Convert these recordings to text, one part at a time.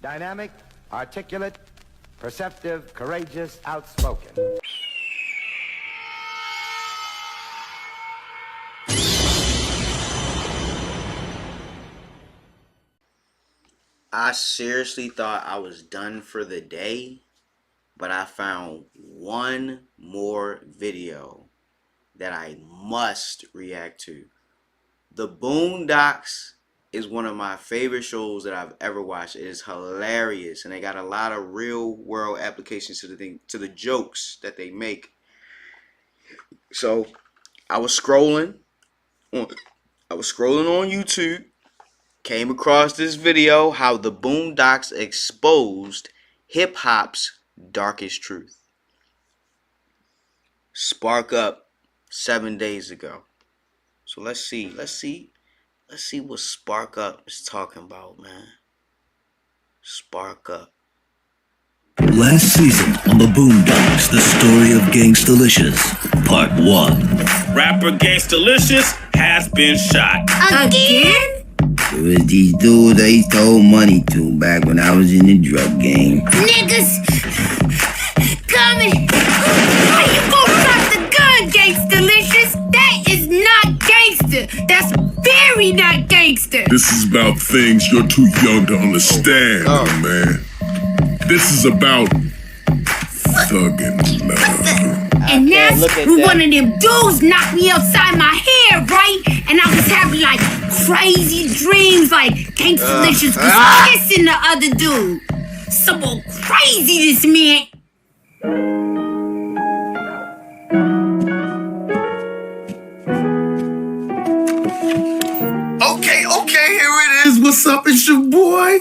Dynamic, articulate, perceptive, courageous, outspoken. I seriously thought I was done for the day, but I found one more video that I must react to. The Boondocks is one of my favorite shows that I've ever watched. It is hilarious, and they got a lot of real world applications to the jokes that they make. So I was scrolling on YouTube, came across this video, how the Boondocks exposed hip-hop's darkest truth. Spark Up 7 days ago. So let's see what Spark Up is talking about, man. Spark Up. Last season on the Boondocks, the story of Gangstaliscious, Part 1. Rapper Gangstaliscious has been shot. Again? It was these dudes I used to owe money to back when I was in the drug game. Niggas coming. How you gonna drop the gun, Gangstaliscious? That is not gangster. That's very not gangster. This is about things you're too young to understand, man. This is about thuggin' love. And that's when one of them dudes knocked me upside my head, right? And I was having like crazy dreams, like Gangstaliscious was kissing the other dude. Some old craziness, man. Okay, here it is. What's up? It's your boy.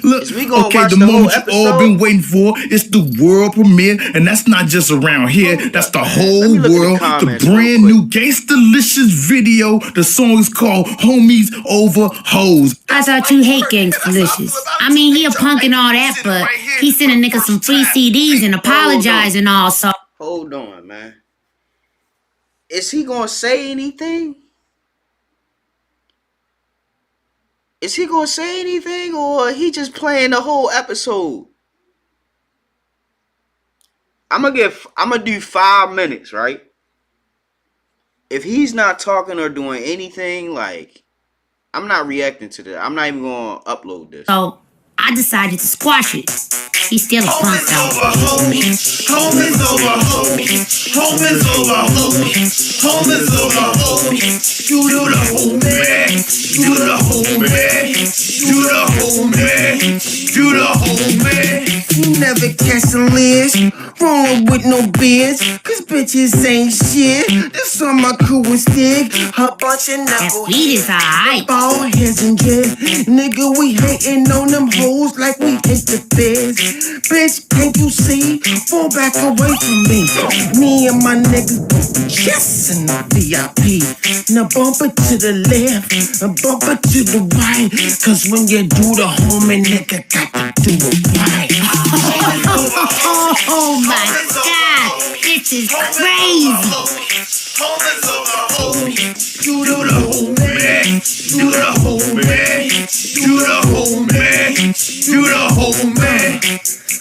Look, okay, the moment you all been waiting for. It's the world premiere, and that's not just around here. That's the whole world. The brand new Gangstaliscious video. The song is called Homies Over Hoes. I thought you hate Gangstaliscious. I mean, he a punk and all that, but he sent a nigga some free CDs and apologized and all, so. Hold on, man. Is he gonna say anything? Is he gonna say anything, or he just playing the whole episode? I'm gonna do 5 minutes, right? If he's not talking or doing anything, like, I'm not reacting to that. I'm not even gonna upload this. So I decided to squash it. He's still a punk though. Homies over homies. Homies over homies. Homies over homies. You do the homie. You the homie. You the homie. You the homie. You never catch a list. Rolling with no beers. Cause bitches ain't shit. This on my crew instead. A bunch of knuckleheads. Beat is alright. Ball heads and jizz. Nigga, we hating on them hoes like we hate the biz. Bitch, can't you see? Fall back away from me. Me and my niggas just in the VIP. Now bump it to the left and bump it to the right. Cause when you do the homie, nigga got to do it right. Oh my God, this is crazy. Homies over homies. You do the homie. You the homie. You the homie. You the homie.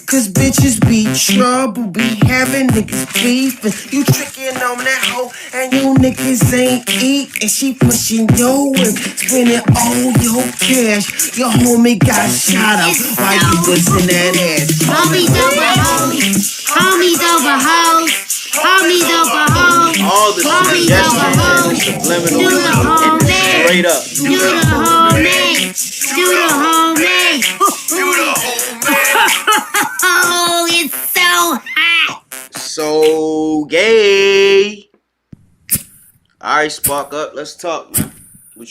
Cause bitches be trouble, be having niggas beefing. You tricking on that hoe, and you niggas ain't eat. And she pushing yo and spending all your cash. Your homie got shot up while you was in that ass. Homies over hoes. Homies over hoes. Homies over hoes. All the suggestions, subliminal, Do the homie. straight up. Do the homie. Do the homie. You the homie. Oh, it's so hot. So gay. Alright, Spark Up, let's talk, man.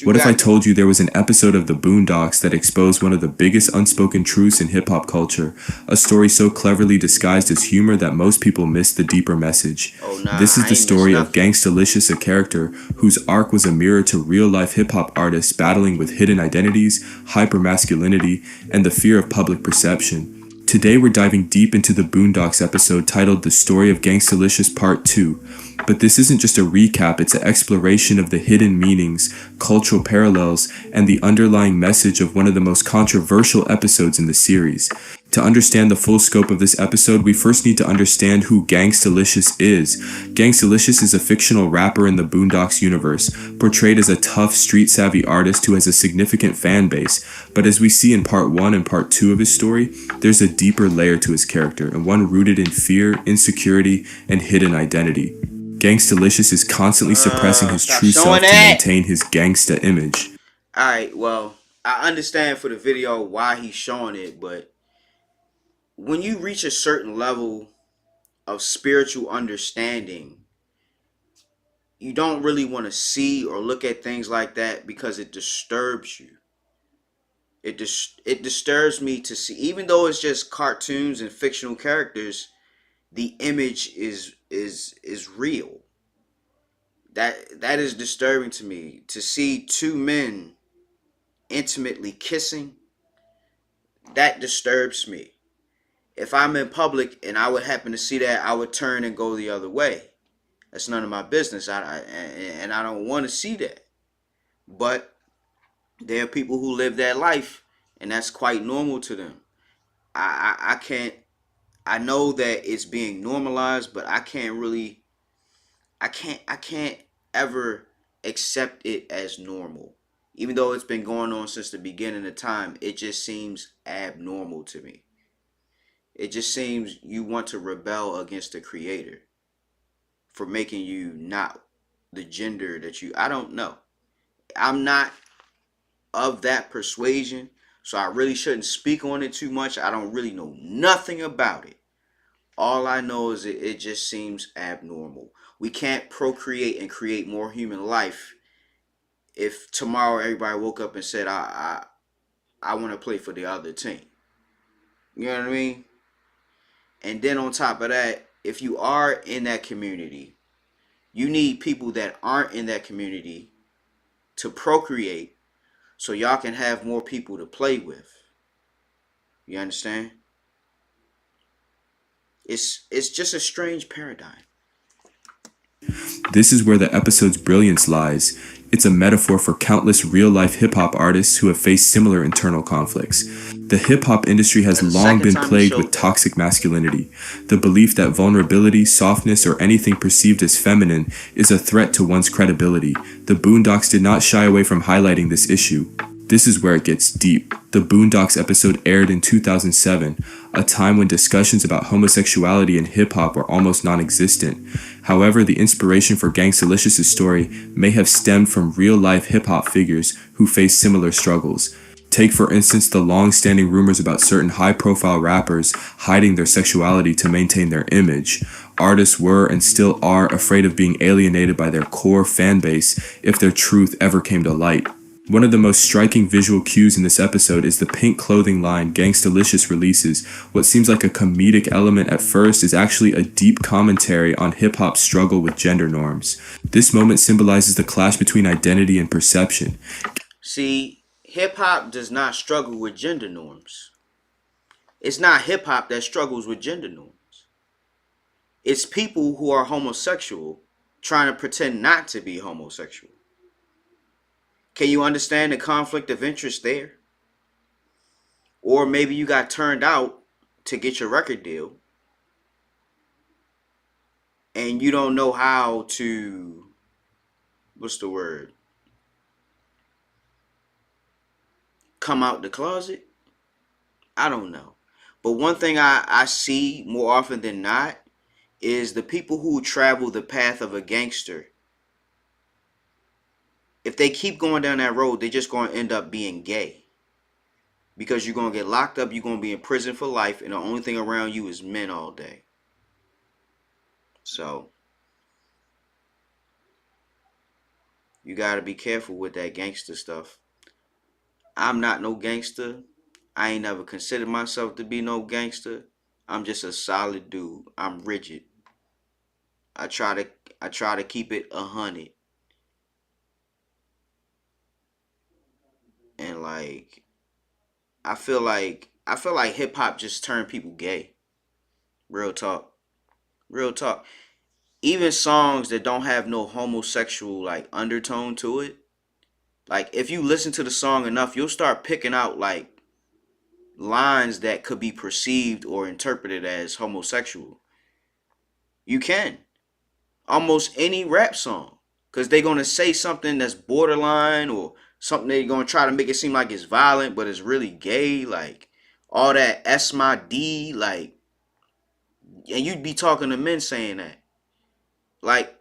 What if I told you there was an episode of the Boondocks that exposed one of the biggest unspoken truths in hip-hop culture? A story so cleverly disguised as humor that most people miss the deeper message. This is the story of Gangstaliscious, a character whose arc was a mirror to real-life hip-hop artists battling with hidden identities, hypermasculinity, and the fear of public perception. Today we're diving deep into the Boondocks episode titled The Story of Gangstaliscious Part 2. But this isn't just a recap, it's an exploration of the hidden meanings, cultural parallels, and the underlying message of one of the most controversial episodes in the series. To understand the full scope of this episode, we first need to understand who Gangstaliscious is. Gangstaliscious is a fictional rapper in the Boondocks universe, portrayed as a tough, street-savvy artist who has a significant fan base. But as we see in Part 1 and Part 2 of his story, there's a deeper layer to his character, and one rooted in fear, insecurity, and hidden identity. Gangstaliscious is constantly suppressing his true self to maintain his gangsta image. Alright, well, I understand for the video why he's showing it, but when you reach a certain level of spiritual understanding, you don't really want to see or look at things like that because it disturbs you. It disturbs me to see, even though it's just cartoons and fictional characters, the image is real. That is disturbing to me. To see two men intimately kissing, that disturbs me. If I'm in public and I would happen to see that, I would turn and go the other way. That's none of my business. And I don't want to see that. But there are people who live that life, and that's quite normal to them. I can't. I know that it's being normalized, but I can't ever accept it as normal. Even though it's been going on since the beginning of time, it just seems abnormal to me. It just seems you want to rebel against the creator for making you not the gender that you... I don't know. I'm not of that persuasion, so I really shouldn't speak on it too much. I don't really know nothing about it. All I know is it just seems abnormal. We can't procreate and create more human life if tomorrow everybody woke up and said, I want to play for the other team. You know what I mean? And then on top of that, if you are in that community, you need people that aren't in that community to procreate so y'all can have more people to play with. You understand? It's just a strange paradigm. This is where the episode's brilliance lies. It's a metaphor for countless real-life hip-hop artists who have faced similar internal conflicts. The hip-hop industry has long been plagued with toxic masculinity, the belief that vulnerability, softness, or anything perceived as feminine is a threat to one's credibility. The Boondocks did not shy away from highlighting this issue. This is where it gets deep. The Boondocks episode aired in 2007, a time when discussions about homosexuality in hip-hop were almost non-existent. However, the inspiration for Gangstaliscious' story may have stemmed from real-life hip-hop figures who faced similar struggles. Take, for instance, the long-standing rumors about certain high-profile rappers hiding their sexuality to maintain their image. Artists were and still are afraid of being alienated by their core fan base if their truth ever came to light. One of the most striking visual cues in this episode is the pink clothing line Gangstaliscious releases. What seems like a comedic element at first is actually a deep commentary on hip-hop's struggle with gender norms. This moment symbolizes the clash between identity and perception. See, hip-hop does not struggle with gender norms. It's not hip-hop that struggles with gender norms. It's people who are homosexual trying to pretend not to be homosexual. Can you understand the conflict of interest there? Or maybe you got turned out to get your record deal and you don't know how to, what's the word? Come out the closet? I don't know. But one thing I see more often than not is the people who travel the path of a gangster. If they keep going down that road, they're just going to end up being gay. Because you're going to get locked up, you're going to be in prison for life, and the only thing around you is men all day. So, you got to be careful with that gangster stuff. I'm not no gangster. I ain't never considered myself to be no gangster. I'm just a solid dude. I'm rigid. I try to keep it 100. And like, I feel like I feel like hip hop just turned people gay. Real talk. Real talk. Even songs that don't have no homosexual like undertone to it, like if you listen to the song enough, you'll start picking out like lines that could be perceived or interpreted as homosexual. You can. Almost any rap song. Because they're going to say something that's borderline or something they're going to try to make it seem like it's violent, but it's really gay. Like all that S my D, like, and you'd be talking to men saying that. Like,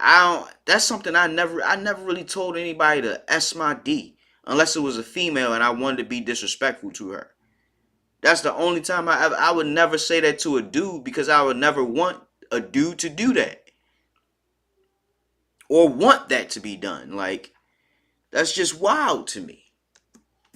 that's something I never really told anybody to S my D. Unless it was a female and I wanted to be disrespectful to her. That's the only time I would never say that to a dude, because I would never want a dude to do that. Or want that to be done. Like, that's just wild to me.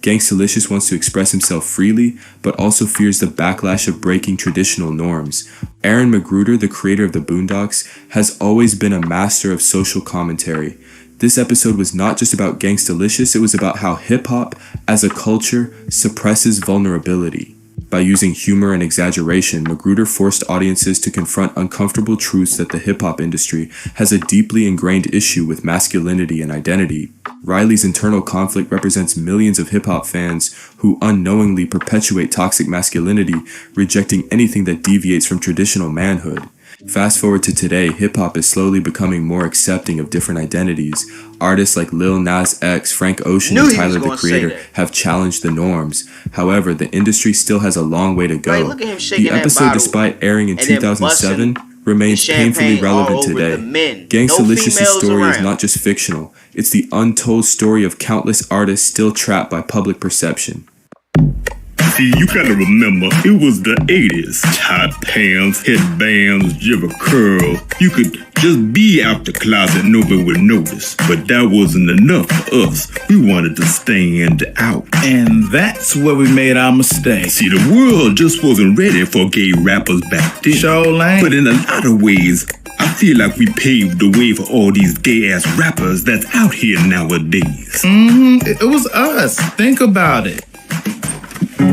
Gangstaliscious wants to express himself freely, but also fears the backlash of breaking traditional norms. Aaron McGruder, the creator of the Boondocks, has always been a master of social commentary. This episode was not just about Gangstaliscious, it was about how hip-hop, as a culture, suppresses vulnerability. By using humor and exaggeration, McGruder forced audiences to confront uncomfortable truths that the hip-hop industry has a deeply ingrained issue with masculinity and identity. Riley's internal conflict represents millions of hip-hop fans who unknowingly perpetuate toxic masculinity, rejecting anything that deviates from traditional manhood. Fast forward to today, hip-hop is slowly becoming more accepting of different identities. Artists like Lil Nas X, Frank Ocean, and Tyler the Creator have challenged the norms. However, the industry still has a long way to go. Look at him shaking The episode, that bottle despite airing in 2007, remains painfully relevant today. Gangstaliscious' story is not just fictional, it's the untold story of countless artists still trapped by public perception. See, you gotta remember, it was the 80s. Tight pants, headbands, Jibber curl. You could just be out the closet, nobody would notice. But that wasn't enough for us. We wanted to stand out. And that's where we made our mistake. See, the world just wasn't ready for gay rappers back then. But in a lot of ways, I feel like we paved the way for all these gay-ass rappers that's out here nowadays. It was us. Think about it.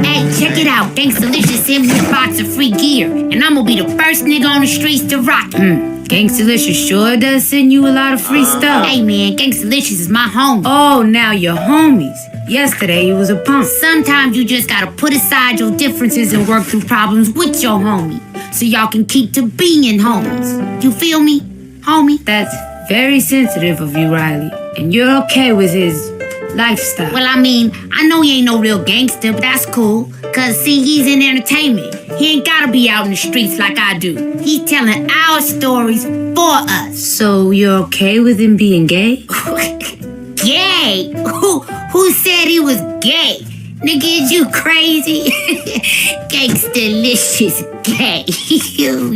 Hey, check it out. Gangstaliscious sent me a box of free gear, and I'm gonna be the first nigga on the streets to rock it. Gangstaliscious sure does send you a lot of free stuff. Hey man, Gangstaliscious is my homie. Oh, now you're homies. Yesterday you was a punk. Sometimes you just gotta put aside your differences and work through problems with your homie, so y'all can keep to being homies. You feel me, homie? That's very sensitive of you, Riley. And you're okay with his lifestyle. Well, I mean, I know he ain't no real gangster, but that's cool. Cause see, he's in entertainment. He ain't gotta be out in the streets like I do. He's telling our stories for us. So you're okay with him being gay? Gay? Who said he was gay? Nigga, is you crazy? Gangstaliscious gay.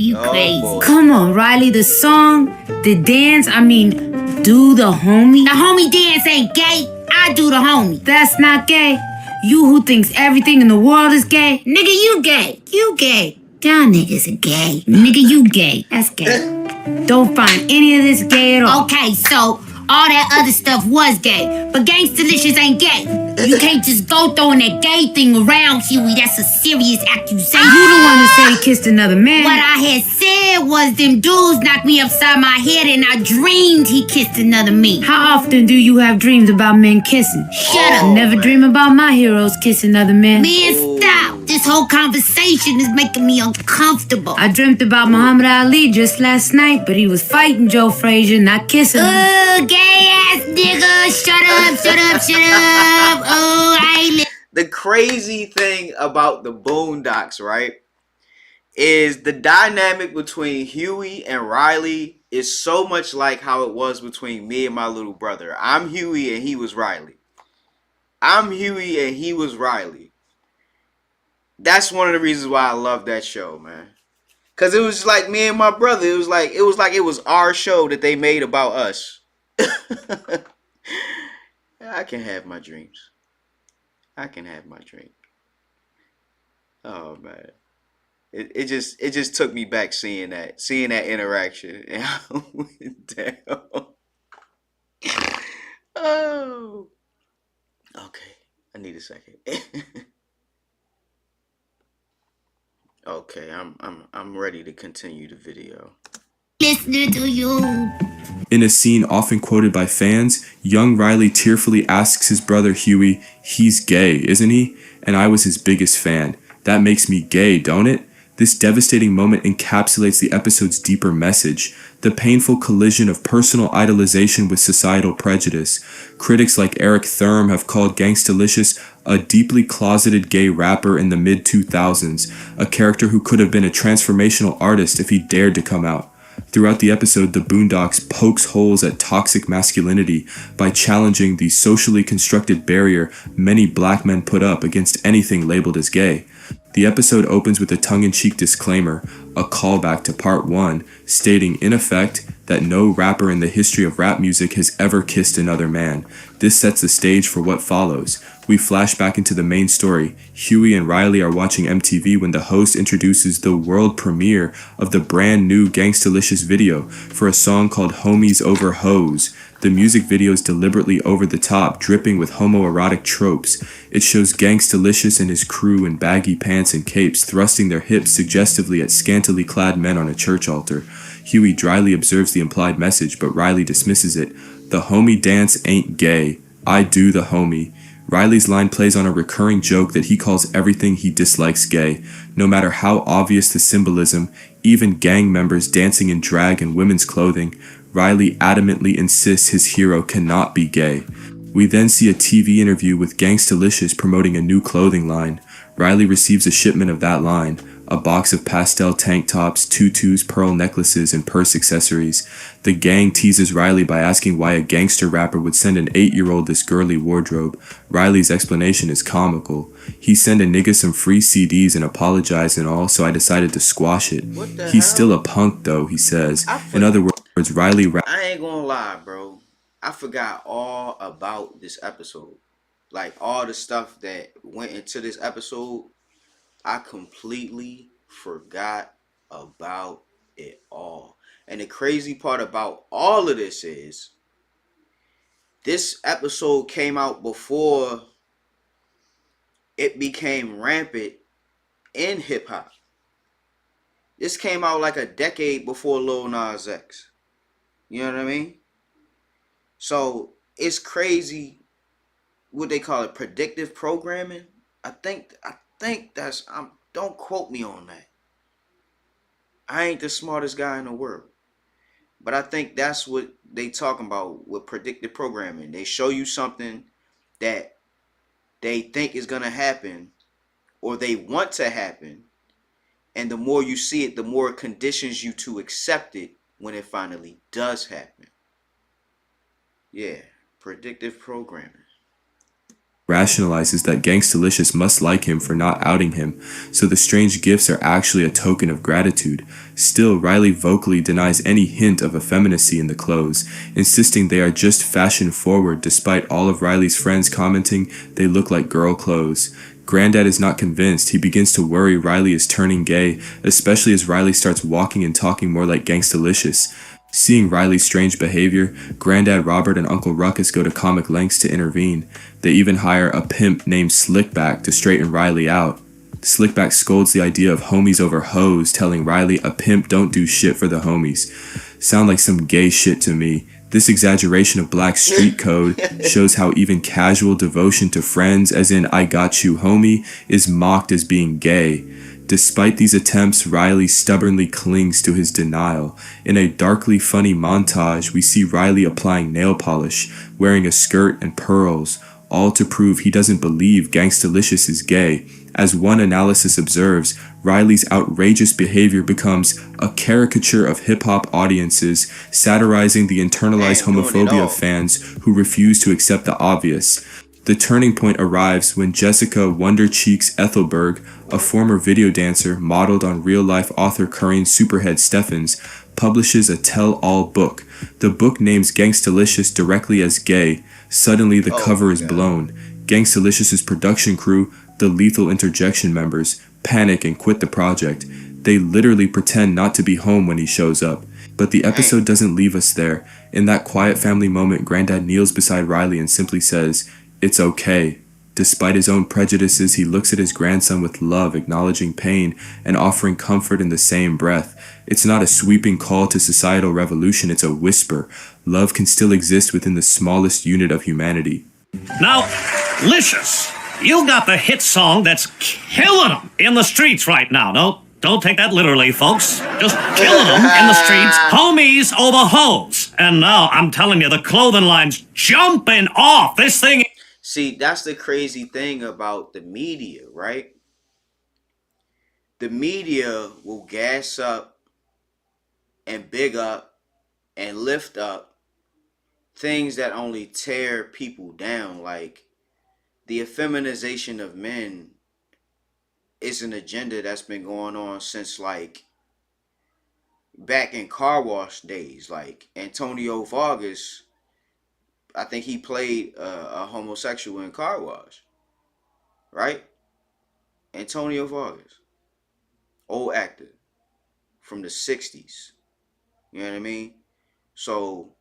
You crazy. Boy. Come on, Riley, the song, the dance, I mean, do the homie. The homie dance ain't gay. I do the homie. That's not gay. You who thinks everything in the world is gay, nigga, you gay. You gay. Y'all niggas are gay. Nigga, you gay. That's gay. Don't find any of this gay at all. Okay, so all that other stuff was gay, but Gangstaliscious ain't gay. You can't just go throwing that gay thing around, Huey. That's a serious accusation. You the one who said he kissed another man. What I had said was them dudes knocked me upside my head and I dreamed he kissed another man. How often do you have dreams about men kissing? Shut up. Never dream about my heroes kissing other men. Man, stop. This whole conversation is making me uncomfortable. I dreamt about Muhammad Ali just last night, but he was fighting Joe Frazier, not kissing him. Gay ass nigga. Shut up, shut up, shut up. Oh, I ain't The crazy thing about the Boondocks, right, is the dynamic between Huey and Riley is so much like how it was between me and my little brother. I'm Huey and he was Riley. I'm Huey and he was Riley. That's one of the reasons why I love that show, man. Cause it was like me and my brother. It was like it was our show that they made about us. I can have my dreams. I can have my dream. Oh man. It just took me back seeing that interaction. And I went down. Oh. Okay. I need a second. Okay, I'm ready to continue the video. Listening to you. In a scene often quoted by fans, young Riley tearfully asks his brother Huey, "He's gay, isn't he? And I was his biggest fan. That makes me gay, don't it?" This devastating moment encapsulates the episode's deeper message, the painful collision of personal idolization with societal prejudice. Critics like Eric Thurm have called Gangstaliscious a deeply closeted gay rapper in the mid-2000s, a character who could have been a transformational artist if he dared to come out. Throughout the episode, the Boondocks pokes holes at toxic masculinity by challenging the socially constructed barrier many black men put up against anything labeled as gay. The episode opens with a tongue-in-cheek disclaimer, a callback to part 1, stating in effect that no rapper in the history of rap music has ever kissed another man. This sets the stage for what follows. We flash back into the main story. Huey and Riley are watching MTV when the host introduces the world premiere of the brand new Gangstaliscious video for a song called Homies Over Hoes. The music video is deliberately over the top, dripping with homoerotic tropes. It shows Gangstaliscious and his crew in baggy pants and capes, thrusting their hips suggestively at scantily clad men on a church altar. Huey dryly observes the implied message, but Riley dismisses it. "The homie dance ain't gay. I do the homie." Riley's line plays on a recurring joke that he calls everything he dislikes gay. No matter how obvious the symbolism, even gang members dancing in drag and women's clothing, Riley adamantly insists his hero cannot be gay. We then see a TV interview with Gangstaliscious promoting a new clothing line. Riley receives a shipment of that line, a box of pastel tank tops, tutus, pearl necklaces, and purse accessories. The gang teases Riley by asking why a gangster rapper would send an 8-year-old this girly wardrobe. Riley's explanation is comical. "He sent a nigga some free CDs and apologized and all, so I decided to squash it. He's still a punk though," he says. In other words, Riley I ain't gonna lie, bro. I forgot all about this episode. Like, all the stuff that went into this episode, I completely forgot about it all. And the crazy part about all of this is, this episode came out before it became rampant in hip hop. This came out like a decade before Lil Nas X. You know what I mean? So it's crazy what they call it, predictive programming. I think that's, don't quote me on that. I ain't the smartest guy in the world. But I think that's what they talking about with predictive programming. They show you something that they think is going to happen, or they want to happen. And the more you see it, the more it conditions you to accept it when it finally does happen. Yeah, predictive programming. Rationalizes that Gangstaliscious must like him for not outing him, so the strange gifts are actually a token of gratitude. Still, Riley vocally denies any hint of effeminacy in the clothes, insisting they are just fashion forward despite all of Riley's friends commenting they look like girl clothes. Granddad is not convinced. He begins to worry Riley is turning gay, especially as Riley starts walking and talking more like Gangstaliscious. Seeing Riley's strange behavior, Granddad Robert and Uncle Ruckus go to comic lengths to intervene. They even hire a pimp named Slickback to straighten Riley out. Slickback scolds the idea of homies over hoes, telling Riley a pimp don't do shit for the homies. Sound like some gay shit to me. This exaggeration of black street code shows how even casual devotion to friends, as in "I got you homie," is mocked as being gay. Despite these attempts, Riley stubbornly clings to his denial. In a darkly funny montage, we see Riley applying nail polish, wearing a skirt and pearls, all to prove he doesn't believe Gangstaliscious is gay. As one analysis observes, Riley's outrageous behavior becomes a caricature of hip-hop audiences, satirizing the internalized homophobia of fans who refuse to accept the obvious. The turning point arrives when Jessica Wonder Cheeks Ethelberg, a former video dancer modeled on real-life author Corinne Superhead Steffens, publishes a tell-all book. The book names Gangstaliscious directly as gay. Suddenly, the cover is blown. Gangstaliscious' production crew, the Lethal Interjection members, panic and quit the project. They literally pretend not to be home when he shows up. But the episode doesn't leave us there. In that quiet family moment, Granddad kneels beside Riley and simply says, "It's okay," Despite his own prejudices, he looks at his grandson with love, acknowledging pain and offering comfort in the same breath. It's not a sweeping call to societal revolution, it's a whisper. Love can still exist within the smallest unit of humanity. Now, Licious, you got the hit song that's killing them in the streets right now. No, don't take that literally, folks. Just killing them in the streets. Homies over hoes. And now, I'm telling you, the clothing line's jumping off. This thing... See, that's the crazy thing about the media, right? The media will gas up and big up and lift up things that only tear people down. Like the effeminization of men is an agenda that's been going on since like back in car wash days. Like Antonio Vargas, I think he played a homosexual in Car Wash, right? Antonio Vargas, old actor from the 60s. You know what I mean? So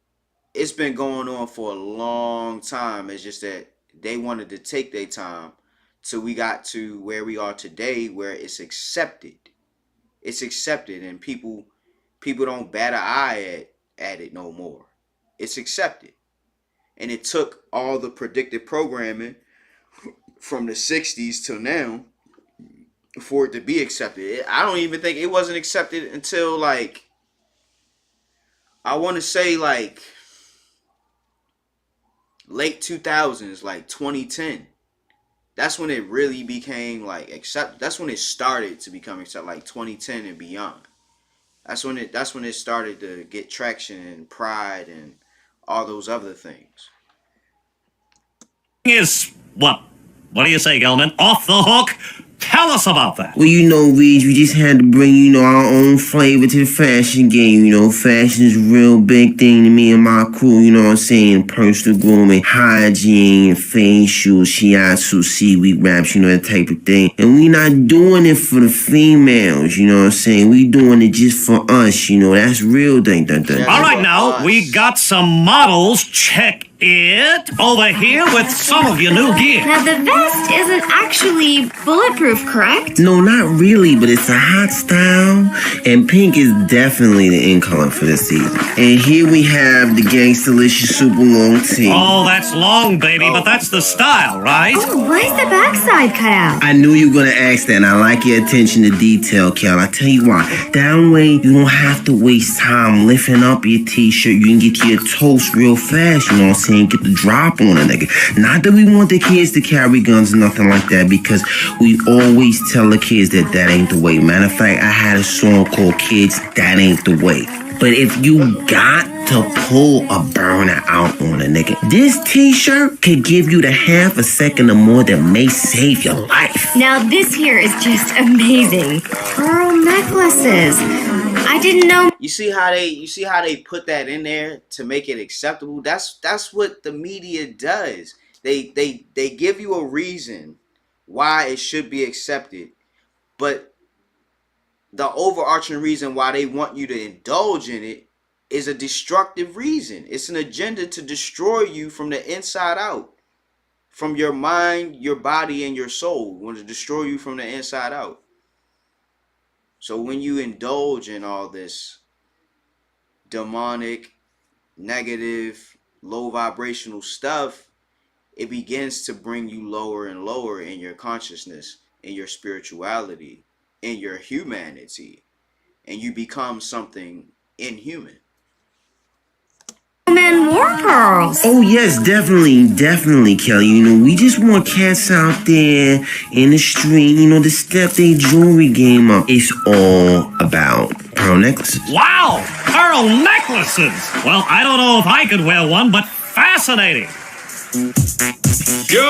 it's been going on for a long time. It's just that they wanted to take their time till we got to where we are today, where it's accepted. It's accepted, and people don't bat an eye at it no more. It's accepted. And it took all the predictive programming from the 60s till now for it to be accepted. I don't even think it wasn't accepted until like, I want to say like late 2000s, like 2010. That's when it really became like accepted. That's when it started to become accepted, like 2010 and beyond. That's when it started to get traction and pride and all those other things. Is what do you say, Gelman? Off the hook? Tell us about that. Well, you know, Reed, we just had to bring, you know, our own flavor to the fashion game. You know, fashion is a real big thing to me and my crew, you know what I'm saying? Personal grooming, hygiene, facial, shiatsu, seaweed wraps, you know, that type of thing. And we not doing it for the females, you know what I'm saying? We doing it just for us, you know, that's real thing. Dun, dun, dun. All right, now, we got some models. Check it over here with some of your new gear. Now, the vest isn't actually bulletproof, correct? No, not really, but it's a hot style, and pink is definitely the in color for this season. And here we have the Gangstaliscious super long tee. Oh, that's long, baby, but that's the style, right? Oh, why is the backside cut out? I knew you were gonna ask that, and I like your attention to detail, Kel. I tell you why. That way, you don't have to waste time lifting up your t-shirt. You can get to your toast real fast, you know what I'm saying? Get the drop on a nigga. Not that we want the kids to carry guns or nothing like that, because we always tell the kids that ain't the way. Matter of fact, I had a song called Kids, That Ain't the Way. But if you got to pull a burner out on a nigga, this t-shirt could give you the half a second or more that may save your life. Now, this here is just amazing. Pearl necklaces. I didn't know. You see how they put that in there to make it acceptable? That's what the media does. They give you a reason why it should be accepted, but the overarching reason why they want you to indulge in it is a destructive reason. It's an agenda to destroy you from the inside out, from your mind, your body, and your soul. We want to destroy you from the inside out. So when you indulge in all this demonic, negative, low vibrational stuff, it begins to bring you lower and lower in your consciousness, in your spirituality, in your humanity, and you become something inhuman. Men more pearls. Oh yes, definitely, Kelly. You know, we just want cats out there in the street, you know, to step their jewelry game up. It's all about pearl necklaces. Wow, pearl necklaces. Well, I don't know if I could wear one, but fascinating. Yo,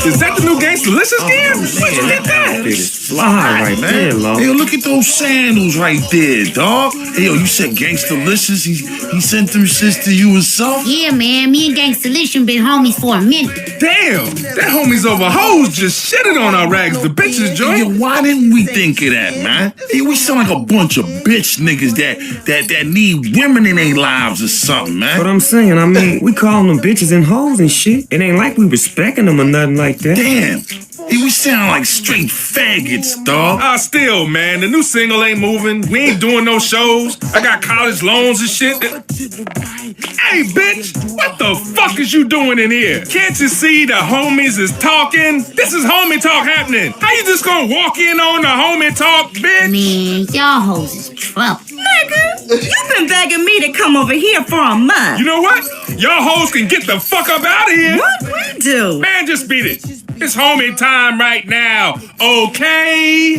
is that the new Gangstaliscious gear? Where'd you get that? fly right there, Lo. Hey, yo, look at those sandals right there, dog. Hey, yo, you said Gangstaliscious? He sent them shits to you himself? Yeah, man. Me and Gangstaliscious been homies for a minute. Damn, that homies over hoes just shitted on our rags, the bitches, joint. Yo, why didn't we think of that, man? Hey, we sound like a bunch of bitch niggas that need women in their lives or something, man. What I'm saying, I mean, we calling them bitches and hoes and shit. It ain't like we respecting them or nothing like that. Damn. Hey, we sound like straight faggots, dog. Still, man, the new single ain't moving. We ain't doing no shows. I got college loans and shit. Hey, bitch, what the fuck is you doing in here? Can't you see the homies is talking? This is homie talk happening. How you just gonna walk in on the homie talk, bitch? Man, y'all hoes is trouble. Nigga, you've been begging me to come over here for a month. You know what? Y'all hoes can get the fuck up out of here. What we do? Man, just beat it. It's homie time right now, okay?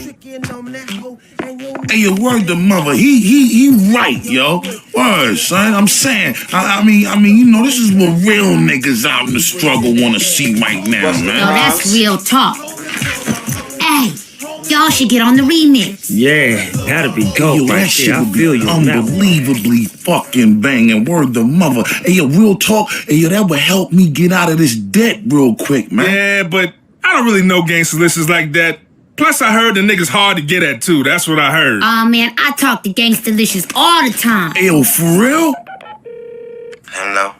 Hey, yo, word the mother. He right, yo. Word, son. I'm saying. I mean, you know, this is what real niggas out in the struggle want to see right now, man. No, that's real talk. Hey, y'all should get on the remix. Yeah, that'd be dope Yo, right that shit there. I would feel be you on that one. unbelievably fucking banging. Word the mother. Hey, yo, real talk. Hey, yo, that would help me get out of this debt real quick, man. Yeah, but I don't really know Gangstaliscious like that. Plus, I heard the niggas hard to get at, too. That's what I heard. Man, I talk to Gangstaliscious all the time. Hey, yo, for real? Hello?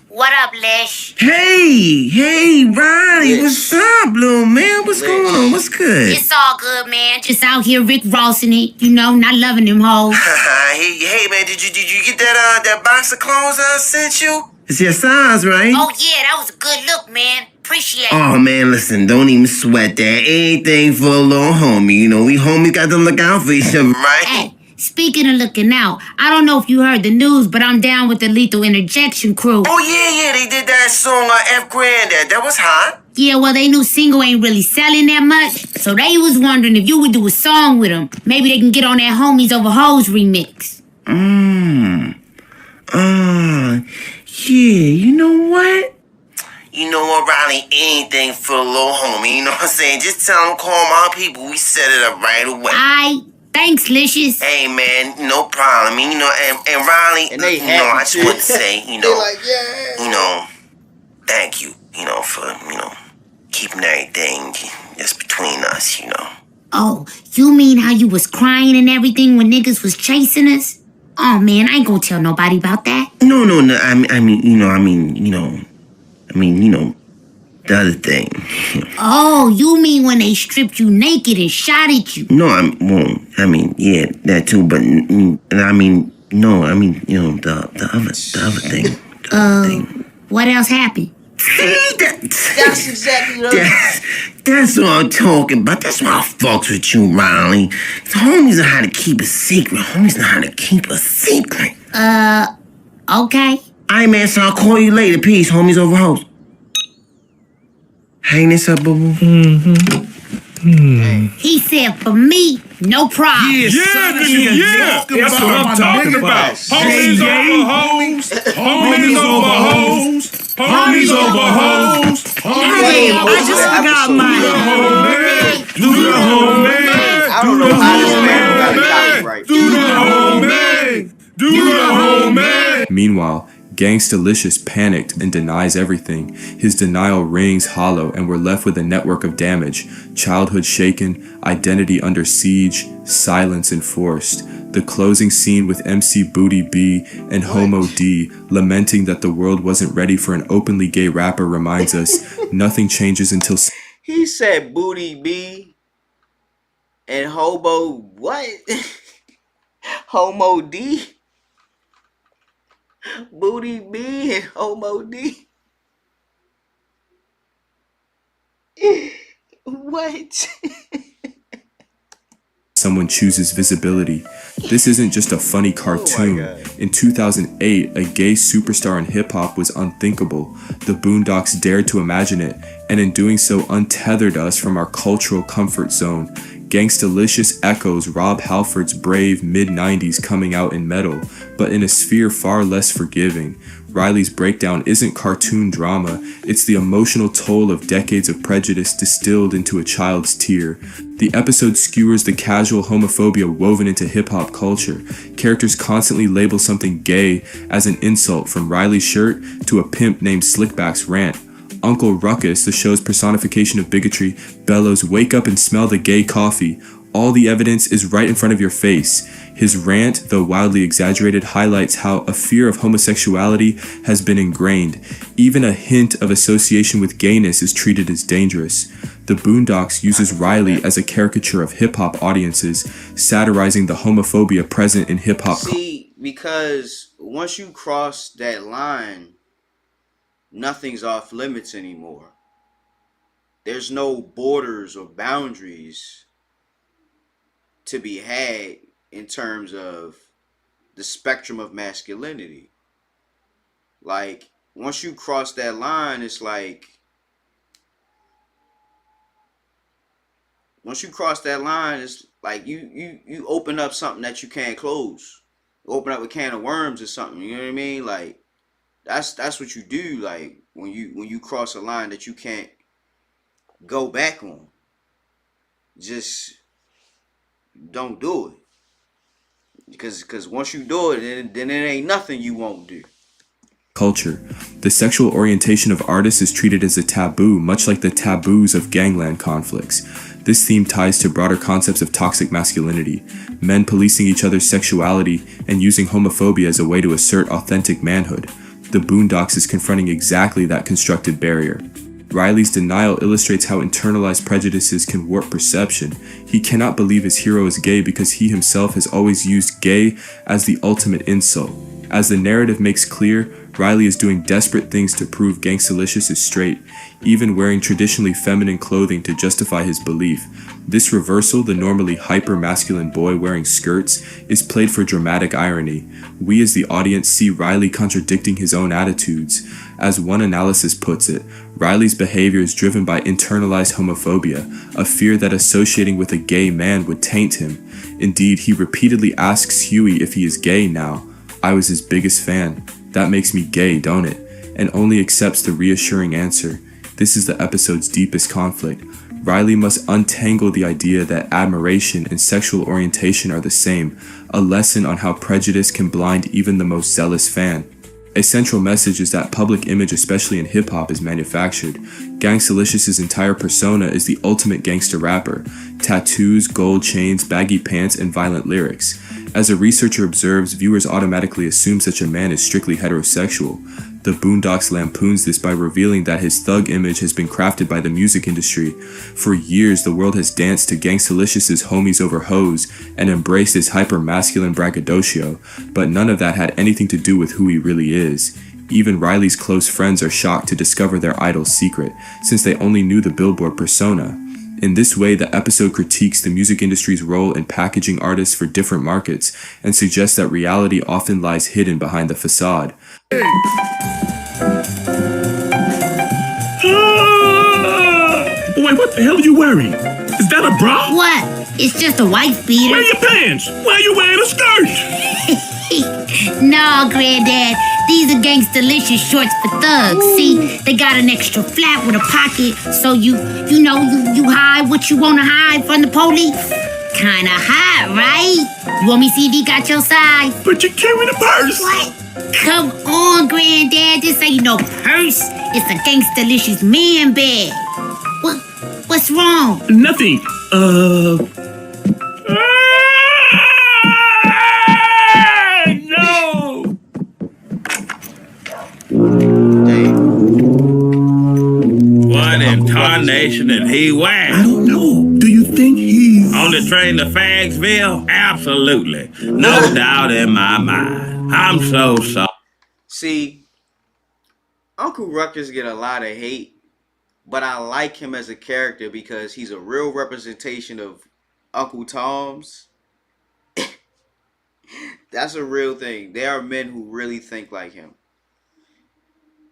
What up, Lish? Hey, Ronnie, what's up, little man? What's going on? What's good? It's all good, man. Just out here Rick Rossing it, you know, not loving them hoes. hey, man, did you get that box of clothes I sent you? It's your size, right? Oh, yeah, that was a good look, man. Appreciate it. Oh, man, listen, don't even sweat that. Anything for a little homie. You know, we homies got to look out for each other, right? Hey, speaking of looking out, I don't know if you heard the news, but I'm down with the Lethal Interjection crew. Oh, yeah, they did that song, F Grand. That was hot. Yeah, well, they new single ain't really selling that much, so they was wondering if you would do a song with them. Maybe they can get on that Homies Over Hoes remix. Yeah, you know what? You know what, Riley? Anything for a little homie, you know what I'm saying? Just tell them, call my people, we set it up right away. Thanks, Licious. Hey, man, no problem. I mean, you know, and Riley, And they you know, I just happy, want to say, you know, like, yeah. you know, thank you, you know, for, you know, keeping everything just between us, you know. Oh, you mean how you was crying and everything when niggas was chasing us? Oh, man, I ain't gonna tell nobody about that. No, I mean, the other thing. Oh, you mean when they stripped you naked and shot at you? No, yeah, that too, but, the other thing. The other thing. What else happened? That's exactly right. That's what I'm talking about. That's why I fucks with you, Riley. The homies know how to keep a secret. Okay. Alright, man, so I'll call you later. Peace, homies over hoes. Hang this up, boo-boo. He said for me, no problem. Yeah. That's what I'm talking about. Homies over hoes. Homies over hoes. Homies over hoes. Hey, I just forgot mine. Do the homie. I don't know how this man got it right. Do the homie. Do the homie. Meanwhile, Gangstaliscious panicked and denies everything. His denial rings hollow, and we're left with a network of damage. Childhood shaken, identity under siege, silence enforced. The closing scene with MC Booty B and Homo D lamenting that the world wasn't ready for an openly gay rapper reminds us nothing changes until... He said Booty B and Hobo what? Homo D? Booty B and Homo D? What? someone chooses visibility. This isn't just a funny cartoon. In 2008, a gay superstar in hip-hop was unthinkable. The Boondocks dared to imagine it, and in doing so untethered us from our cultural comfort zone. Gangstaliscious echoes Rob Halford's brave mid-90s coming out in metal, but in a sphere far less forgiving. Riley's breakdown isn't cartoon drama, it's the emotional toll of decades of prejudice distilled into a child's tear. The episode skewers the casual homophobia woven into hip-hop culture. Characters constantly label something gay as an insult, from Riley's shirt to a pimp named Slickback's rant. Uncle Ruckus, the show's personification of bigotry, bellows, "Wake up and smell the gay coffee." All the evidence is right in front of your face. His rant, though wildly exaggerated, highlights how a fear of homosexuality has been ingrained. Even a hint of association with gayness is treated as dangerous. The Boondocks uses Riley as a caricature of hip-hop audiences, satirizing the homophobia present in hip-hop. See, because once you cross that line, nothing's off limits anymore. There's no borders or boundaries to be had in terms of the spectrum of masculinity. Like, once you cross that line, it's like, you open up something that you can't close. You open up a can of worms or something, you know what I mean? Like, that's what you do, like, when you cross a line that you can't go back on. Just don't do it. Because once you do it, then it ain't nothing you won't do. Culture. The sexual orientation of artists is treated as a taboo, much like the taboos of gangland conflicts. This theme ties to broader concepts of toxic masculinity, men policing each other's sexuality and using homophobia as a way to assert authentic manhood. The Boondocks is confronting exactly that constructed barrier. Riley's denial illustrates how internalized prejudices can warp perception. He cannot believe his hero is gay because he himself has always used gay as the ultimate insult. As the narrative makes clear, Riley is doing desperate things to prove Gangstaliscious is straight, even wearing traditionally feminine clothing to justify his belief. This reversal, the normally hyper-masculine boy wearing skirts, is played for dramatic irony. We as the audience see Riley contradicting his own attitudes. As one analysis puts it, Riley's behavior is driven by internalized homophobia, a fear that associating with a gay man would taint him. Indeed, he repeatedly asks Huey if he is gay now. "I was his biggest fan. That makes me gay, don't it?" And only accepts the reassuring answer. This is the episode's deepest conflict. Riley must untangle the idea that admiration and sexual orientation are the same, a lesson on how prejudice can blind even the most zealous fan. A central message is that public image, especially in hip-hop, is manufactured. Gangstaliscious' entire persona is the ultimate gangster rapper. Tattoos, gold chains, baggy pants, and violent lyrics. As a researcher observes, viewers automatically assume such a man is strictly heterosexual. The Boondocks lampoons this by revealing that his thug image has been crafted by the music industry. For years, the world has danced to Gangstaliscious' homies over hoes and embraced his hyper-masculine braggadocio, but none of that had anything to do with who he really is. Even Riley's close friends are shocked to discover their idol's secret, since they only knew the Billboard persona. In this way, the episode critiques the music industry's role in packaging artists for different markets and suggests that reality often lies hidden behind the facade. Wait, what the hell are you wearing? Is that a bra? What? It's just a wife beater. Where are your pants? Why are you wearing a skirt? No, Granddad. These are Gangstaliscious shorts for thugs. See, they got an extra flap with a pocket, so you hide what you want to hide from the police. Kinda hot, right? You want me to see if he got your size? But you're carrying a purse. What? Come on, Granddad. This ain't no purse. It's a Gangstaliscious man bag. What's wrong? Nothing. No. What in tarnation did he wear? I don't know. Do you think he's on the train to Fagsville? Absolutely. No doubt in my mind. I'm so sorry. See, Uncle Ruckus get a lot of hate, but I like him as a character because he's a real representation of Uncle Tom's. That's a real thing. There are men who really think like him.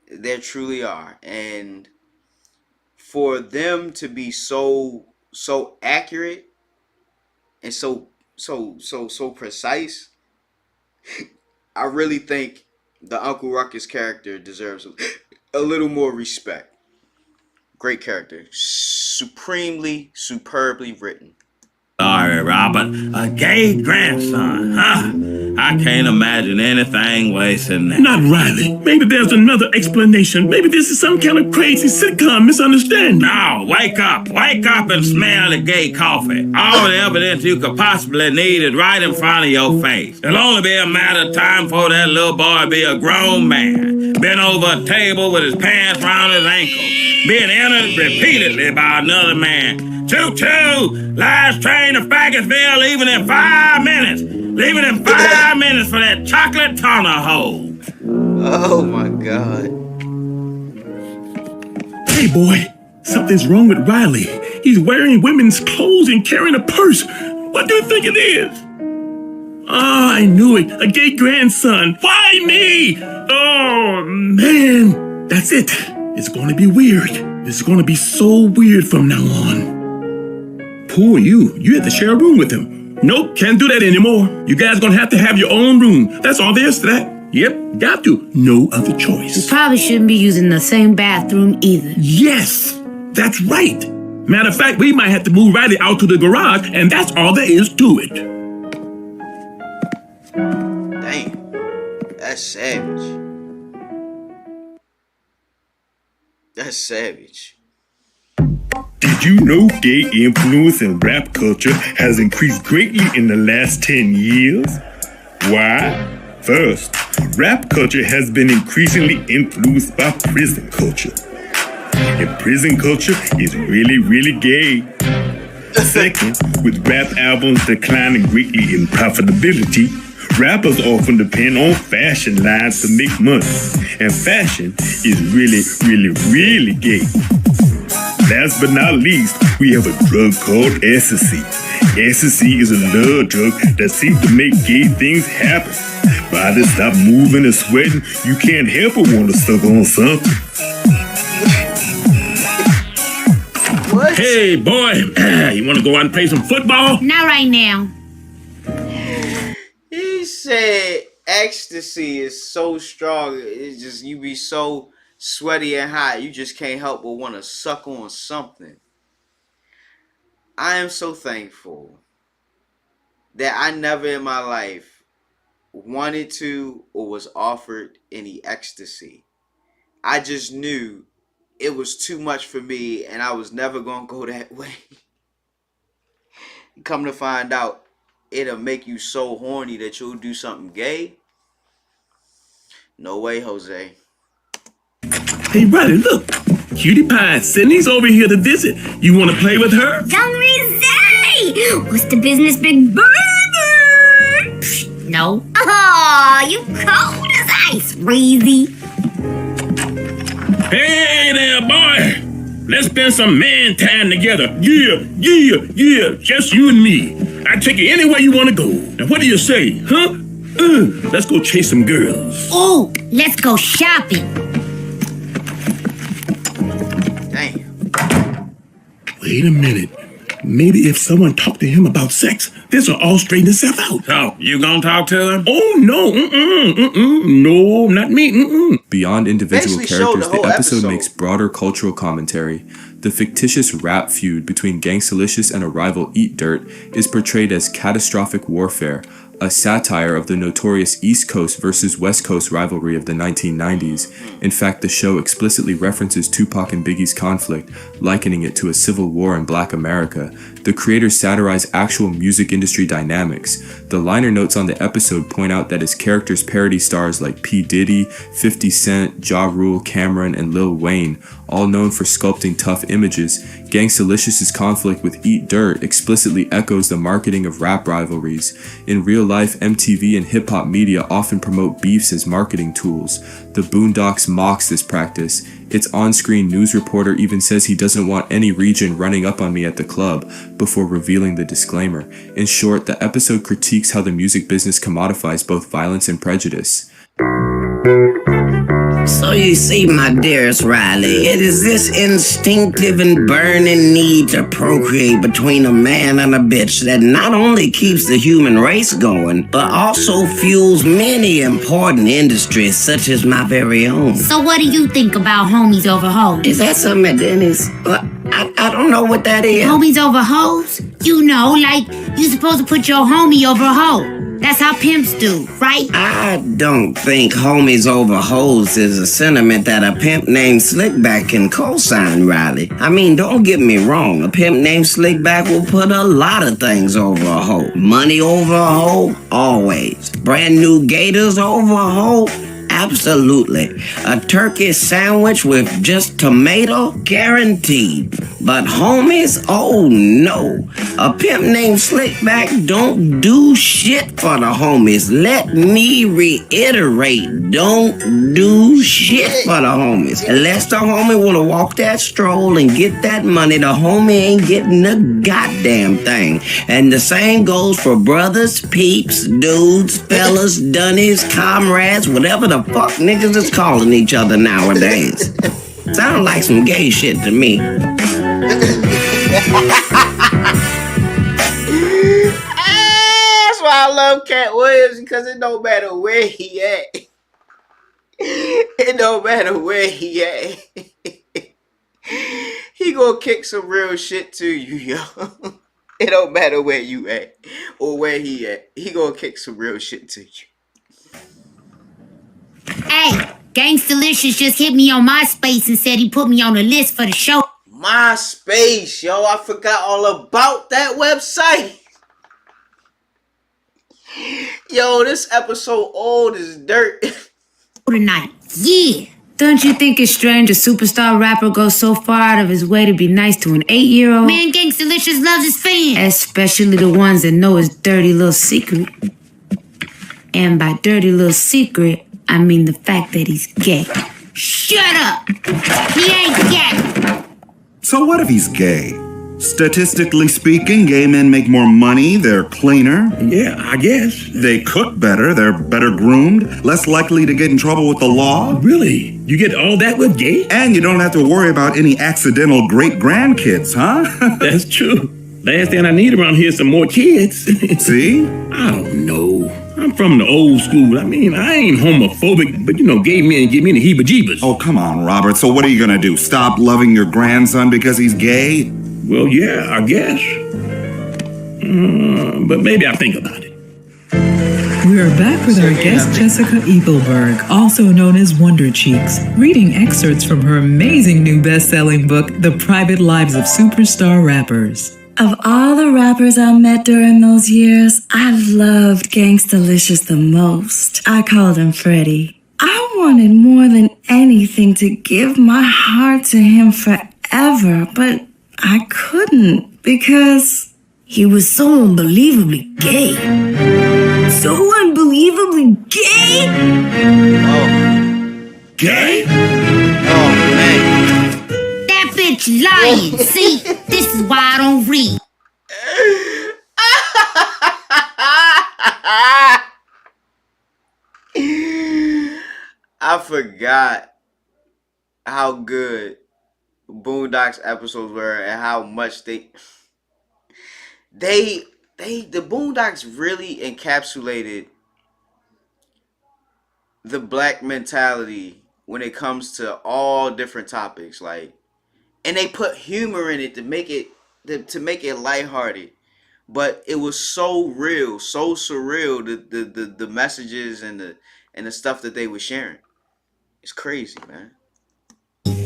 There truly are. And for them to be so accurate and so precise, I really think the Uncle Ruckus character deserves a little more respect. Great character. Supremely, superbly written. Sorry, Robert. A gay grandson, huh? I can't imagine anything worse than that. Not Riley. Maybe there's another explanation. Maybe this is some kind of crazy sitcom misunderstanding. No, wake up and smell the gay coffee. All the evidence you could possibly need is right in front of your face. It'll only be a matter of time for that little boy be a grown man, bent over a table with his pants round his ankles, being entered repeatedly by another man. Choo-choo! Last train to Faggottville leaving in 5 minutes. Leaving in 5 minutes for that chocolate tunnel hole. Oh my God. Hey boy, something's wrong with Riley. He's wearing women's clothes and carrying a purse. What do you think it is? Ah, I knew it. A gay grandson. Why me? Oh man. That's it. It's going to be weird. It's going to be so weird from now on. Poor you. You had to share a room with him. Nope, can't do that anymore. You guys gonna have to have your own room. That's all there is to that. Yep, got to. No other choice. You probably shouldn't be using the same bathroom either. Yes, that's right. Matter of fact, we might have to move Riley out to the garage, and that's all there is to it. Damn. That's savage. That's savage. Did you know gay influence in rap culture has increased greatly in the last 10 years? Why? First, rap culture has been increasingly influenced by prison culture. And prison culture is really, really gay. Second, with rap albums declining greatly in profitability, rappers often depend on fashion lines to make money. And fashion is really, really, really gay. Last but not least, we have a drug called ecstasy. Ecstasy is a love drug that seems to make gay things happen. Bodies stop moving and sweating, you can't help but want to suck on something. What? Hey, boy, you want to go out and play some football? Not right now. He said ecstasy is so strong, it's just, you be so sweaty and hot, you just can't help but want to suck on something. I am so thankful that I never in my life wanted to or was offered any ecstasy. I just knew it was too much for me and I was never going to go that way. Come to find out, it'll make you so horny that you'll do something gay. No way, Jose. Hey, Riley, look. Cutie Pie, Sydney's over here to visit. You want to play with her? Young Rizzy! What's the business, big baby? No. Oh, you cold as ice, Rizzy. Hey there, boy. Let's spend some man time together. Yeah. Just you and me. I take you anywhere you want to go. Now, what do you say, huh? Let's go chase some girls. Oh, let's go shopping. Wait a minute. Maybe if someone talked to him about sex, this will all straighten itself out. So, you gonna talk to him? Oh, no. No, not me. Beyond individual Basically showed characters, the the whole episode episode. makes broader cultural commentary. The fictitious rap feud between Gangstaliscious and a rival Eat Dirt is portrayed as catastrophic warfare, a satire of the notorious East Coast versus West Coast rivalry of the 1990s. In fact, the show explicitly references Tupac and Biggie's conflict, likening it to a civil war in Black America. The creators satirize actual music industry dynamics. The liner notes on the episode point out that his characters parody stars like P. Diddy, 50 Cent, Ja Rule, Cameron, and Lil Wayne, all known for sculpting tough images. Gangstalicious's conflict with Eat Dirt explicitly echoes the marketing of rap rivalries. In real life, MTV and hip-hop media often promote beefs as marketing tools. The Boondocks mocks this practice. Its on-screen news reporter even says he doesn't want any region running up on me at the club, before revealing the disclaimer. In short, the episode critiques how the music business commodifies both violence and prejudice. So you see, my dearest Riley, it is this instinctive and burning need to procreate between a man and a bitch that not only keeps the human race going, but also fuels many important industries such as my very own. So what do you think about homies over hoes? Is that something at Denny's? I don't know what that is. Homies over hoes? You know, like, you supposed to put your homie over a hoe. That's how pimps do, right? I don't think homies over hoes is a sentiment that a pimp named Slickback can co-sign, Riley. I mean, don't get me wrong. A pimp named Slickback will put a lot of things over a hoe. Money over a hoe? Always. Brand new gators over a hoe? Absolutely. A turkey sandwich with just tomato? Guaranteed. But homies? Oh no. A pimp named Slickback don't do shit for the homies. Let me reiterate. Don't do shit for the homies. Unless the homie wanna walk that stroll and get that money, the homie ain't getting a goddamn thing. And the same goes for brothers, peeps, dudes, fellas, dunnies, comrades, whatever the fuck niggas is calling each other nowadays. Sound like some gay shit to me. That's why I love Cat Williams, because it don't matter where he at. It don't matter where he at. He gonna kick some real shit to you, yo. It don't matter where you at or where he at. He gonna kick some real shit to you. Hey, Gangstaliscious just hit me on MySpace and said he put me on the list for the show. MySpace, yo, I forgot all about that website. Yo, this episode old as dirt. Tonight, yeah. Don't you think it's strange a superstar rapper goes so far out of his way to be nice to an 8-year-old? Man, Gangstaliscious loves his fans. Especially the ones that know his dirty little secret. And by dirty little secret, I mean the fact that he's gay. Shut up! He ain't gay! So what if he's gay? Statistically speaking, gay men make more money, they're cleaner. Yeah, I guess. They cook better, they're better groomed, less likely to get in trouble with the law. Really? You get all that with gay? And you don't have to worry about any accidental great-grandkids, huh? That's true. Last thing I need around here is some more kids. See? I don't know. I'm from the old school. I mean, I ain't homophobic, but gay men give me the heebie-jeebies. Oh, come on, Robert. So what are you gonna do? Stop loving your grandson because he's gay? Well, yeah, I guess. But maybe I'll think about it. We are back with our guest Jessica Eagleberg, also known as Wonder Cheeks, reading excerpts from her amazing new best-selling book, The Private Lives of Superstar Rappers. Of all the rappers I met during those years, I loved Gangstaliscious the most. I called him Freddie. I wanted more than anything to give my heart to him forever, but I couldn't because he was so unbelievably gay. So unbelievably gay? Oh. Gay? Oh, man. That bitch lying. See, this is why I don't read. I forgot how good Boondocks episodes were and how much the Boondocks really encapsulated the black mentality when it comes to all different topics, and they put humor in it to make it lighthearted, but it was so real, so surreal, the messages and the stuff that they were sharing. It's crazy, man.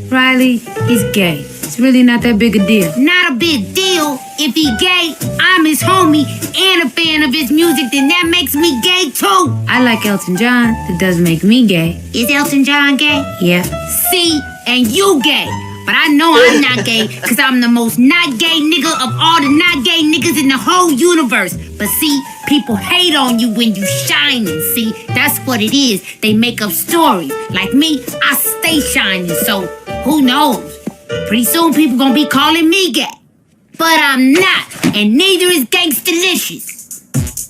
Riley, he's gay. It's really not that big a deal. Not a big deal. If he gay, I'm his homie and a fan of his music, then that makes me gay too. I like Elton John. That does make me gay. Is Elton John gay? Yeah. See, and you gay. But I know I'm not gay, because I'm the most not gay nigga of all the not gay niggas in the whole universe. But see, people hate on you when you shining, see? That's what it is. They make up stories. Like me, I stay shining, so who knows? Pretty soon people gonna be calling me gay. But I'm not, and neither is Gangstaliscious.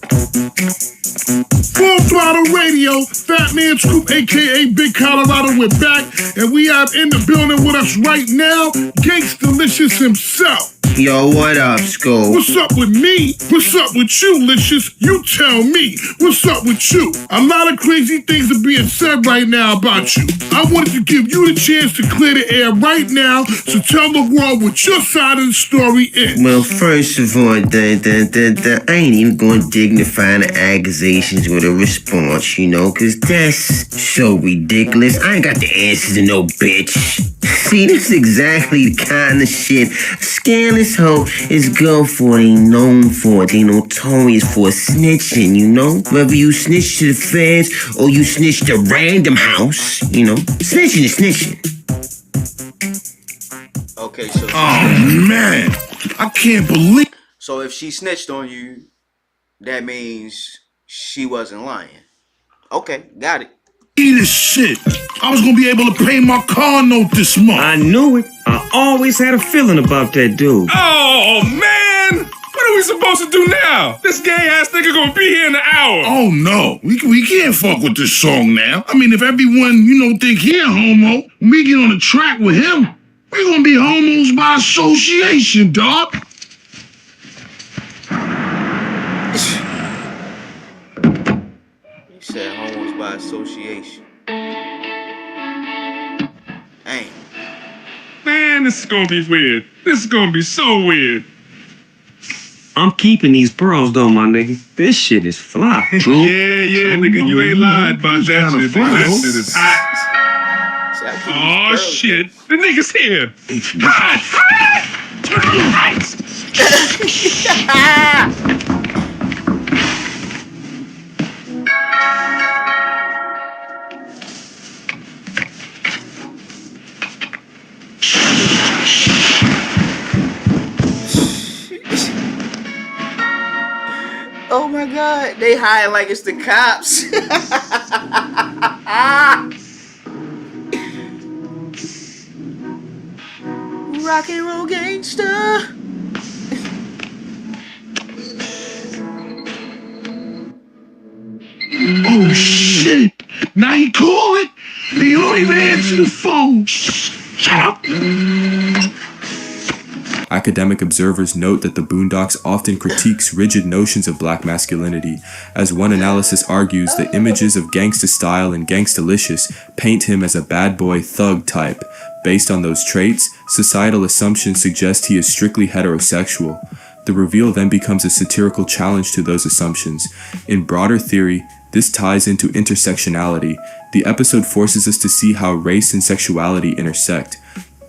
Full Throttle Radio, Fat Man Scoop, aka Big Colorado, we're back, and we have in the building with us right now, Gangstaliscious himself. Yo, what up, Scoop? What's up with me? What's up with you, Licious? You tell me. What's up with you? A lot of crazy things are being said right now about you. I wanted to give you the chance to clear the air right now, so tell the world what your side of the story is. Well, first of all, I ain't even gonna dignify the accusations with a response, you know, cause that's so ridiculous. I ain't got the answers to no bitch. See, this is exactly the kind of shit scandalous hoe is good for, they known for, they notorious for snitching, you know? Whether you snitch to the feds or you snitch to Random House, you know? Snitching is snitching. Okay, so... Oh, man. I can't believe... So if she snitched on you, that means she wasn't lying. Okay, got it. This shit. I was gonna be able to pay my car note this month. I knew it. I always had a feeling about that dude. Oh, man! What are we supposed to do now? This gay-ass nigga gonna be here in an hour. Oh, no. We can't fuck with this song now. I mean, if everyone, think he a homo, when we get on the track with him, we're gonna be homos by association, dog. You said homos by association. Hey. Man, this is gonna be weird. This is gonna be so weird. I'm keeping these pearls though, my nigga. This shit is fly. Yeah, nigga, you ain't lied about that shit. That shit is hot. Oh, shit. The nigga's here. Oh my God, they hide like it's the cops. Rock and roll gangster. Oh, shit. Now he calling. He don't even answer the phone. Shut up. Academic observers note that the Boondocks often critiques rigid notions of black masculinity. As one analysis argues, the images of Gangsta Style and Gangstaliscious paint him as a bad boy thug type. Based on those traits, societal assumptions suggest he is strictly heterosexual. The reveal then becomes a satirical challenge to those assumptions. In broader theory, this ties into intersectionality. The episode forces us to see how race and sexuality intersect.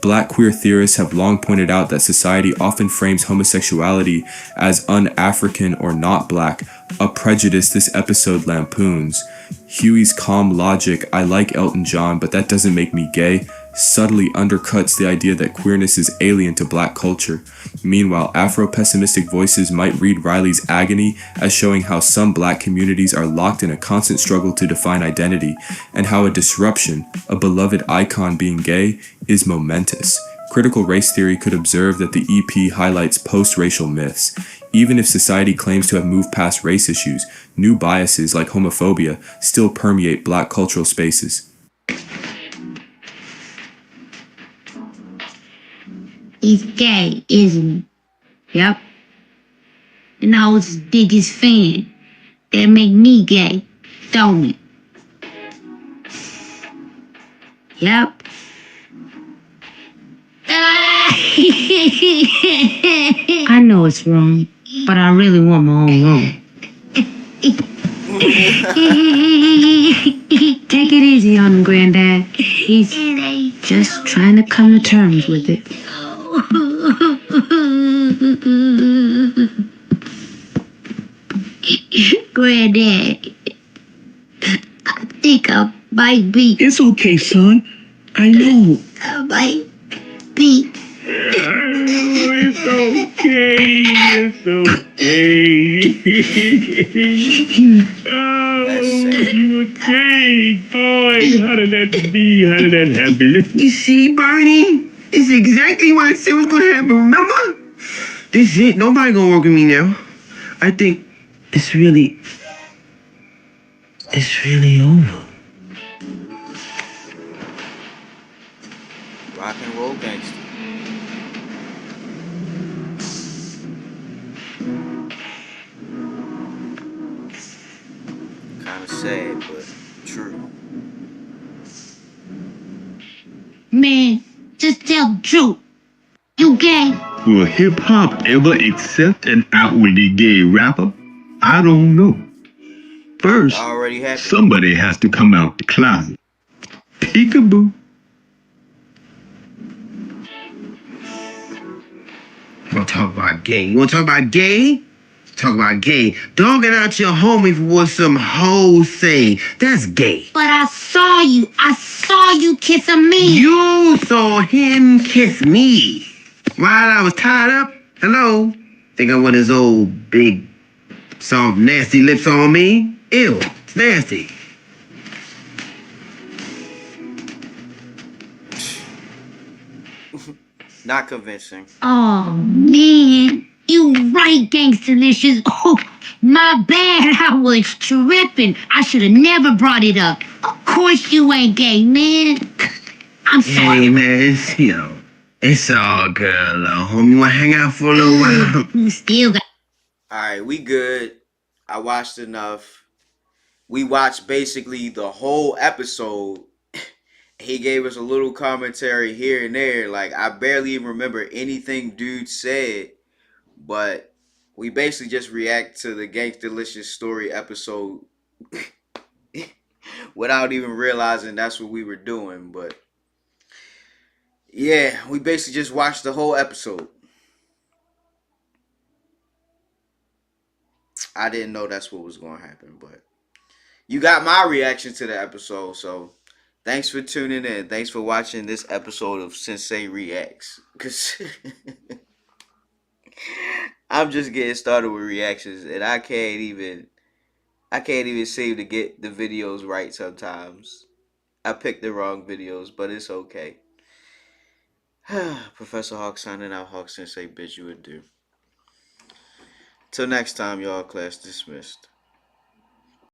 Black queer theorists have long pointed out that society often frames homosexuality as un-African or not black, a prejudice this episode lampoons. Huey's calm logic, "I like Elton John, but that doesn't make me gay," subtly undercuts the idea that queerness is alien to black culture. Meanwhile, Afro-pessimistic voices might read Riley's agony as showing how some black communities are locked in a constant struggle to define identity, and how a disruption, a beloved icon being gay, is momentous. Critical race theory could observe that the EP highlights post-racial myths. Even if society claims to have moved past race issues, new biases like homophobia still permeate black cultural spaces. He's gay, isn't he? Yep. And I was his biggest fan. That make me gay, don't it? Yep. I know it's wrong, but I really want my own room. Take it easy on him, Granddad. He's just trying to come to terms with it. Granddad, I think I might be. It's okay, son. I know. I might be. It's okay. It's okay. Oh, you okay, boy. How did that be? How did that happen? You see, Barney? This is exactly what I said was gonna happen, remember? This is it. Nobody gonna work with me now. I think It's really over. Rock and roll gangster. Kind of sad, but true. Man, just tell the truth. You gay? Will hip hop ever accept an outwardly gay rapper? I don't know. First, somebody has to come out the closet. Peekaboo. You wanna talk about gay? You wanna talk about gay? Talk about gay. Dogging out your homie for what some hoes say. That's gay. But I saw you kissing me. You saw him kiss me while I was tied up. Hello? Think I want his old big, soft, nasty lips on me? Ew, it's nasty. Not convincing. Oh, man. You right, Gangstaliscious. Oh, my bad. I was tripping. I should have never brought it up. Of course you ain't gay, man. I'm sorry. Hey, man, it's all good, little homie. You wanna hang out for a little while? You still got... Alright, we good. I watched enough. We watched basically the whole episode. He gave us a little commentary here and there. Like, I barely even remember anything dude said. But we basically just react to the Gangstaliscious story episode without even realizing that's what we were doing. But yeah, we basically just watched the whole episode. I didn't know that's what was going to happen, but you got my reaction to the episode. So thanks for tuning in. Thanks for watching this episode of Sensei Reacts. Because I'm just getting started with reactions, and I can't even seem to get the videos right sometimes. I picked the wrong videos, but it's okay. Professor Hawk signing out. Hawk Sensei bids you adieu. Till next time, y'all. Class dismissed.